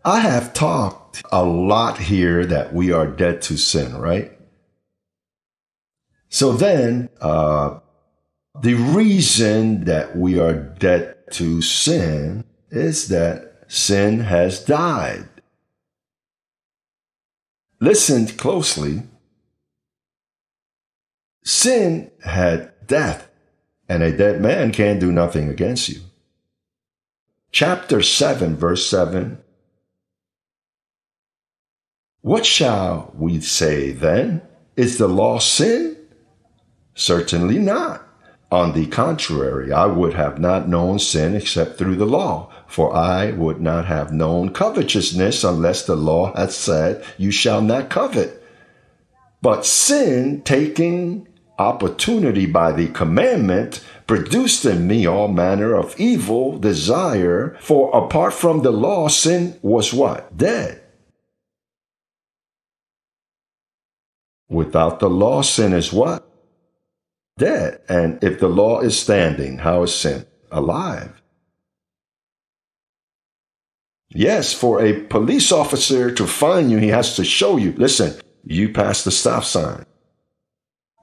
I have talked a lot here that we are dead to sin, right? So then, the reason that we are dead to sin is that sin has died. Listen closely. Sin had death, and a dead man can do nothing against you. Chapter 7, verse 7. What shall we say then? Is the law sin? Certainly not. On the contrary, I would have not known sin except through the law, for I would not have known covetousness unless the law had said, you shall not covet. But sin, taking opportunity by the commandment, produced in me all manner of evil desire, for apart from the law, sin was what? Dead. Without the law, sin is what? Dead. And if the law is standing, how is sin? Alive. Yes, for a police officer to find you, he has to show you, listen, you passed the stop sign.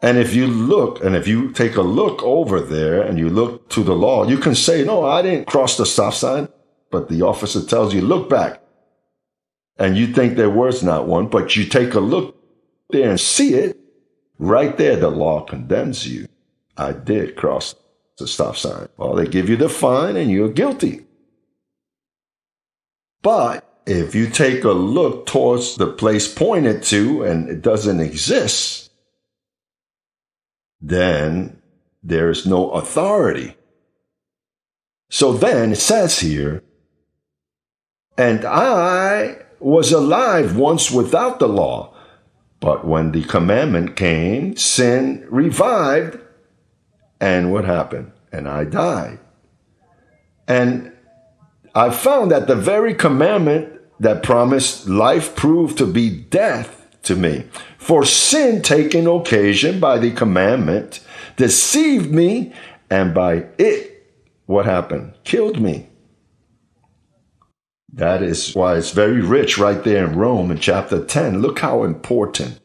And if you look, and if you take a look over there and you look to the law, you can say, no, I didn't cross the stop sign. But the officer tells you, look back. And you think there was not one, but you take a look there and see it. Right there, the law condemns you. I did cross the stop sign. Well, they give you the fine and you're guilty. But if you take a look towards the place pointed to and it doesn't exist, then there is no authority. So then it says here, and I was alive once without the law. But when the commandment came, sin revived. And what happened? And I died. And I found that the very commandment that promised life proved to be death to me. For sin, taking occasion by the commandment, deceived me, and by it, what happened? Killed me. That is why it's very rich right there in Rome in chapter 10. Look how important.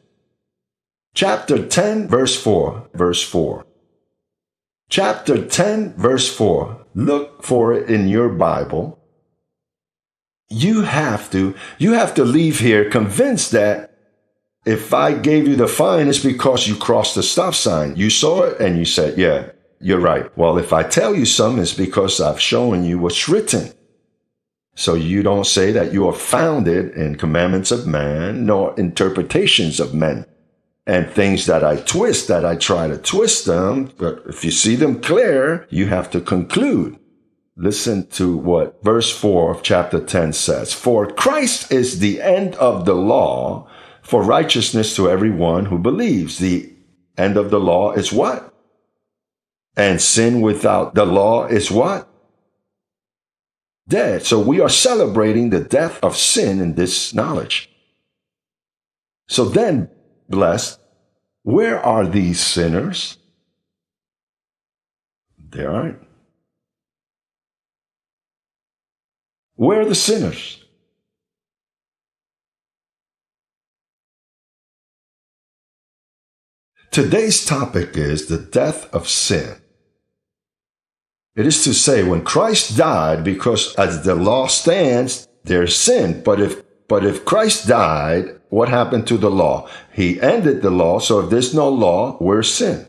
Chapter 10, verse 4. Verse 4. Chapter 10, verse 4. Look for it in your Bible. You have to leave here convinced that if I gave you the fine, it's because you crossed the stop sign. You saw it and you said, yeah, you're right. Well, if I tell you something, it's because I've shown you what's written. So you don't say that you are founded in commandments of man, nor interpretations of men. And things that I twist, that I try to twist them, but if you see them clear, you have to conclude. Listen to what verse 4 of chapter 10 says. For Christ is the end of the law for righteousness to everyone who believes. The end of the law is what? And sin without the law is what? Dead. So we are celebrating the death of sin in this knowledge. So then, blessed, where are these sinners? They aren't. Where are the sinners? Today's topic is the death of sin. It is to say, when Christ died, because as the law stands, there's sin. But if Christ died, what happened to the law? He ended the law, so if there's no law, where's sin?